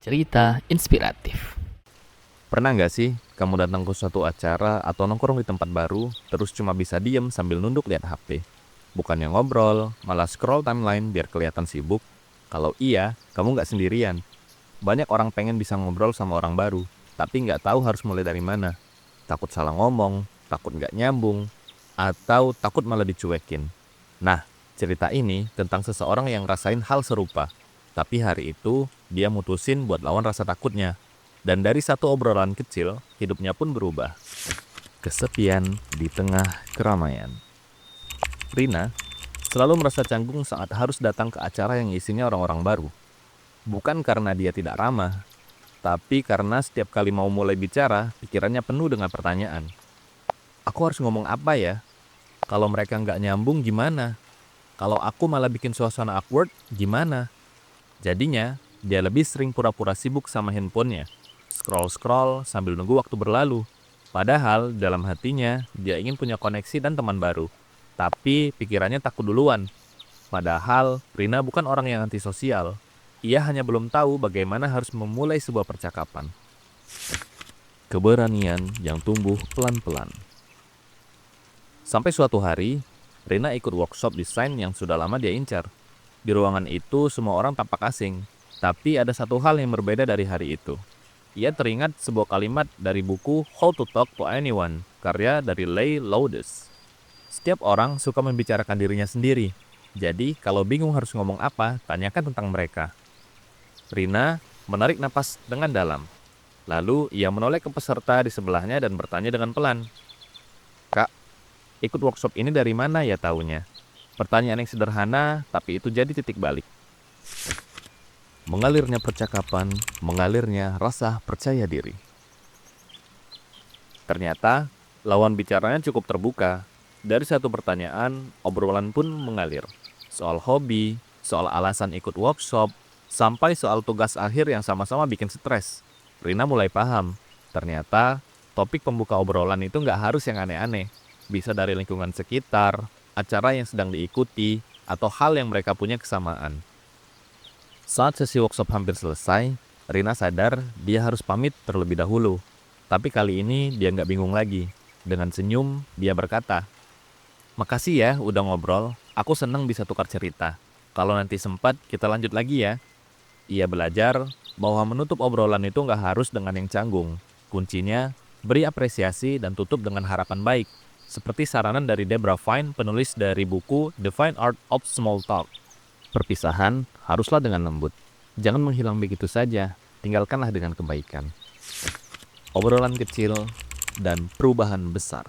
cerita inspiratif. Pernah nggak sih kamu datang ke suatu acara atau nongkrong di tempat baru, terus cuma bisa diem sambil nunduk lihat HP? Bukannya ngobrol, malah scroll timeline biar kelihatan sibuk? Kalau iya, kamu nggak sendirian. Banyak orang pengen bisa ngobrol sama orang baru, tapi nggak tahu harus mulai dari mana. Takut salah ngomong, takut nggak nyambung, atau takut malah dicuekin. Nah, cerita ini tentang seseorang yang rasain hal serupa. Tapi hari itu, dia mutusin buat lawan rasa takutnya. Dan dari satu obrolan kecil, hidupnya pun berubah. Kesepian di tengah keramaian. Rina selalu merasa canggung saat harus datang ke acara yang isinya orang-orang baru. Bukan karena dia tidak ramah, tapi karena setiap kali mau mulai bicara, pikirannya penuh dengan pertanyaan. Aku harus ngomong apa ya? Kalau mereka nggak nyambung gimana? Kalau aku malah bikin suasana awkward, gimana? Jadinya, dia lebih sering pura-pura sibuk sama handphonenya. Scroll-scroll sambil nunggu waktu berlalu. Padahal dalam hatinya, dia ingin punya koneksi dan teman baru. Tapi pikirannya takut duluan. Padahal, Rina bukan orang yang antisosial. Ia hanya belum tahu bagaimana harus memulai sebuah percakapan. Keberanian yang tumbuh pelan-pelan. Sampai suatu hari, Rina ikut workshop desain yang sudah lama dia incar. Di ruangan itu semua orang tampak asing, tapi ada satu hal yang berbeda dari hari itu. Ia teringat sebuah kalimat dari buku How to Talk to Anyone, karya dari Leigh Laudes. Setiap orang suka membicarakan dirinya sendiri, jadi kalau bingung harus ngomong apa, tanyakan tentang mereka. Rina menarik napas dengan dalam. Lalu ia menoleh ke peserta di sebelahnya dan bertanya dengan pelan. Kak, ikut workshop ini dari mana ya taunya? Pertanyaan yang sederhana, tapi itu jadi titik balik. Mengalirnya percakapan, mengalirnya rasa percaya diri. Ternyata, lawan bicaranya cukup terbuka. Dari satu pertanyaan, obrolan pun mengalir. Soal hobi, soal alasan ikut workshop, sampai soal tugas akhir yang sama-sama bikin stres. Rina mulai paham, ternyata topik pembuka obrolan itu nggak harus yang aneh-aneh. Bisa dari lingkungan sekitar, acara yang sedang diikuti, atau hal yang mereka punya kesamaan. Saat sesi workshop hampir selesai, Rina sadar dia harus pamit terlebih dahulu. Tapi kali ini dia nggak bingung lagi. Dengan senyum, dia berkata, "Makasih ya udah ngobrol, aku senang bisa tukar cerita. Kalau nanti sempat, kita lanjut lagi ya." Ia belajar bahwa menutup obrolan itu nggak harus dengan yang canggung. Kuncinya, beri apresiasi dan tutup dengan harapan baik. Seperti saranan dari Deborah Fine, penulis dari buku The Fine Art of Small Talk. Perpisahan haruslah dengan lembut. Jangan menghilang begitu saja, tinggalkanlah dengan kebaikan. Obrolan kecil dan perubahan besar.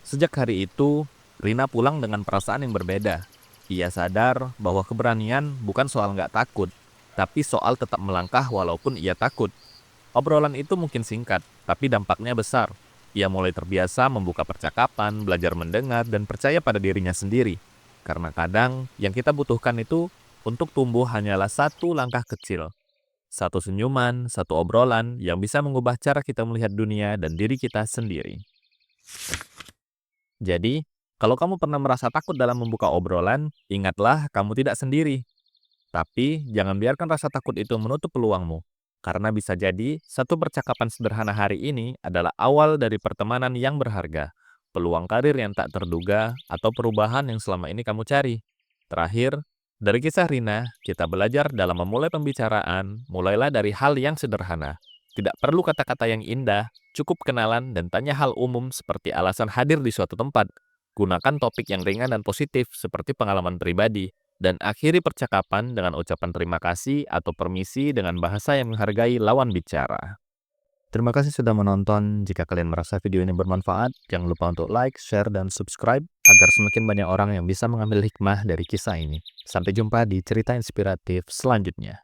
Sejak hari itu, Rina pulang dengan perasaan yang berbeda. Ia sadar bahwa keberanian bukan soal nggak takut, tapi soal tetap melangkah walaupun ia takut. Obrolan itu mungkin singkat, tapi dampaknya besar. Ia mulai terbiasa membuka percakapan, belajar mendengar, dan percaya pada dirinya sendiri. Karena kadang yang kita butuhkan itu untuk tumbuh hanyalah satu langkah kecil. Satu senyuman, satu obrolan yang bisa mengubah cara kita melihat dunia dan diri kita sendiri. Jadi, kalau kamu pernah merasa takut dalam membuka obrolan, ingatlah kamu tidak sendiri. Tapi, jangan biarkan rasa takut itu menutup peluangmu. Karena bisa jadi, satu percakapan sederhana hari ini adalah awal dari pertemanan yang berharga, peluang karir yang tak terduga, atau perubahan yang selama ini kamu cari. Terakhir, dari kisah Rina, kita belajar dalam memulai pembicaraan, mulailah dari hal yang sederhana. Tidak perlu kata-kata yang indah, cukup kenalan dan tanya hal umum seperti alasan hadir di suatu tempat. Gunakan topik yang ringan dan positif seperti pengalaman pribadi, dan akhiri percakapan dengan ucapan terima kasih atau permisi dengan bahasa yang menghargai lawan bicara. Terima kasih sudah menonton. Jika kalian merasa video ini bermanfaat, jangan lupa untuk like, share, dan subscribe agar semakin banyak orang yang bisa mengambil hikmah dari kisah ini. Sampai jumpa di cerita inspiratif selanjutnya.